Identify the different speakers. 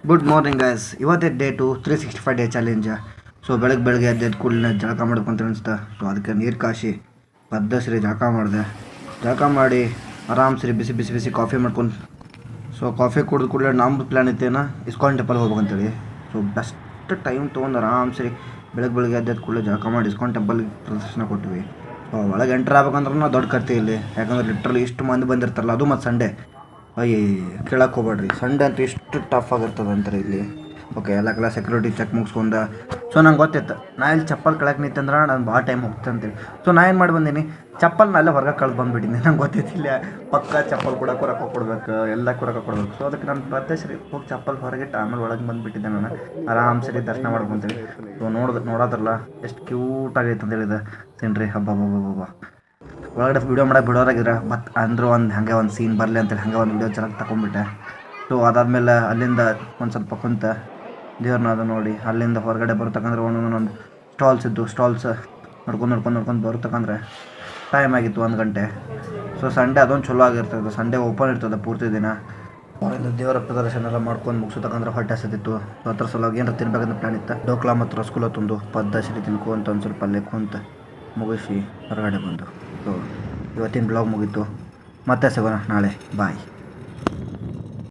Speaker 1: Good morning guys. ಇವತ್ತೇ day 365 day challenge. So ಬೆಳಗ್ಗೆ ಎದ್ದು ಕೂಡಲೇ ಜಳಕ ಮಾಡ್ಕೊಂತ ಅನಿಸ್ತಾ. ಸೊ ಅದಕ್ಕೆ ನೀರು ಕಾಶಿ ಪದ್ದಸರಿ ಜಳಕ ಮಾಡಿ ಆರಾಮ್ಸರಿ ಬಿಸಿ ಬಿಸಿ ಬಿಸಿ ಕಾಫಿ ಮಾಡ್ಕೊಂಡು. ಸೊ ಕಾಫಿ ಕುಡಿದು ಕೂಡಲೇ ನಮ್ಮದು ಪ್ಲ್ಯಾನ್ ಇತ್ತೇನ ಇಸ್ಕಾನ್ ಟೆಂಪಲ್ ಹೋಗ್ಬೇಕಂತೇಳಿ. ಸೊ ಬೆಸ್ಟ್ ಟೈಮ್ ತೊಗೊಂಡು ಆರಾಮ್ಸರಿ ಬೆಳಗ್ಗೆ ಎದ್ದು ಕೂಡಲೇ ಜಳಕ ಮಾಡಿ ಇಸ್ಕಾನ್ ಟೆಂಪಲ್ಗೆ ಪ್ರದರ್ಶನ ಕೊಟ್ಟಿವಿ. ಸೊ ಒಳಗೆ ಎಂಟ್ರ್ ಆಗ್ಬೇಕಂದ್ರೂ ದೊಡ್ಡ ಕರ್ತಿ ಇಲ್ಲಿ, ಯಾಕಂದ್ರೆ ಲಿಟ್ರಲಿ ಇಷ್ಟು ಮಂದಿ ಬಂದಿರ್ತಾರಲ್ಲ, ಅದು ಮತ್ತು ಸಂಡೇ. ಕೇಳಕ್ಕೆ ಹೋಗ್ಬೇಡ್ರಿ, ಸಂಡೇ ಅಂತೂ ಇಷ್ಟು ಟಫ್ ಆಗಿರ್ತದೆ ಅಂತಾರೆ ಇಲ್ಲಿ. ಓಕೆ, ಎಲ್ಲ ಸೆಕ್ಯೂರಿಟಿ ಚೆಕ್ ಮುಗಿಸ್ಕೊಂಡ. ಸೊ ನಂಗೆ ಗೊತ್ತಿತ್ತು ನಾ ಇಲ್ಲಿ ಚಪ್ಪಲ್ ಕೆಳಕ್ಕೆ ನಿಂತಂದ್ರೆ ನಾನು ಭಾಳ ಟೈಮ್ ಹೋಗ್ತೇನೆ ಅಂತೇಳಿ. ಸೊ ನಾ ಏನು ಮಾಡಿ ಬಂದೀನಿ, ಚಪ್ಪಲ್ನ ಅಲ್ಲೇ ಹೊರಗೆ ಕಳೆದು ಬಂದುಬಿಟ್ಟಿನಿ. ನಂಗೆ ಗೊತ್ತಿತ್ತಿಲ್ಲ ಪಕ್ಕ ಚಪ್ಪಲ್ ಕೂಡ ರೊಕ್ಕ ಕೊಡ್ಬೇಕು, ಎಲ್ಲಕ್ಕೂ ರೊಕ್ಕ ಕೊಡ್ಬೇಕು. ಸೊ ಅದಕ್ಕೆ ನಾನು ಮತ್ತೆ ಸರಿ ಹೋಗಿ ಚಪ್ಪಲ್ ಹೊರಗಿಟ್ಟು ಆಮೇಲೆ ಒಳಗೆ ಬಂದುಬಿಟ್ಟಿದ್ದೆ. ನಾನು ಆರಾಮ್ ಸರಿ ದರ್ಶನ ಮಾಡ್ಕೊಂತೀನಿ. ಸೊ ನೋಡೋದ್ರಲ್ಲ ಎಷ್ಟು ಕ್ಯೂಟ್ ಆಗೈತೆ ಅಂತ ಹೇಳಿದೆ ಸೀನ್ರಿ. ಹಬ್ಬ ಒಳಗಡೆ ವೀಡಿಯೋ ಮಾಡೋಕೆ ಬಿಡೋರಾಗಿದ್ರೆ ಮತ್ತು ಅಂದರೂ ಒಂದು ಸೀನ್ ಬರಲಿ ಅಂತೇಳಿ ಹಂಗೆ ಒಂದು ವೀಡಿಯೋ ಚೆನ್ನಾಗಿ ತಗೊಂಡ್ಬಿಟ್ಟೆ. ಸೊ ಅದಾದಮೇಲೆ ಅಲ್ಲಿಂದ ಒಂದು ಸ್ವಲ್ಪ ಕುಂತ ದೇವ್ರನ್ನ ಅದು ನೋಡಿ ಅಲ್ಲಿಂದ ಹೊರಗಡೆ ಬರ್ತಕ್ಕಂದ್ರೆ ಒಂದೊಂದು ಸ್ಟಾಲ್ಸ್ ನೋಡ್ಕೊಂಡು ಬರ್ತಕ್ಕಂದ್ರೆ ಟೈಮ್ ಆಗಿತ್ತು 1 ಗಂಟೆ. ಸೊ ಸಂಡೇ ಅದೊಂದು ಚಲೋ ಆಗಿರ್ತದೆ, ಸಂಡೇ ಓಪನ್ ಇರ್ತದೆ ಪೂರ್ತಿ ದಿನ. ಅಲ್ಲಿಂದ ದೇವರ ಪ್ರದರ್ಶನ ಎಲ್ಲ ಮಾಡ್ಕೊಂಡು ಮುಗಿಸೋತಕ್ಕಂದ್ರೆ ಹೊಟ್ಟೆ ಹಸಿತಿತ್ತು. ಸೊ ಅದ್ರ ಸಲುವಾಗಿ ಏನಾರು ತಿನ್ಬೇಕಂತ ಪ್ಲ್ಯಾನ್ ಇತ್ತು. ಡೋಕ್ಲಾ ಮತ್ತು ರಸಗುಲ್ಲ ತಂದು ಪದ್ದಸರಿ ತಿನ್ಕೊಂತ ಒಂದು ಸ್ವಲ್ಪ ಅಲ್ಲೇ ಕುಂತ ಮುಗಿಸಿ ಹೊರಗಡೆ ಬಂದು. ಸೊ ಇವತ್ತಿನ ಬ್ಲಾಗ್ ಮುಗೀತು. ಮತ್ತೆ ಸಿಗೋಣ ನಾಳೆ. ಬಾಯ್.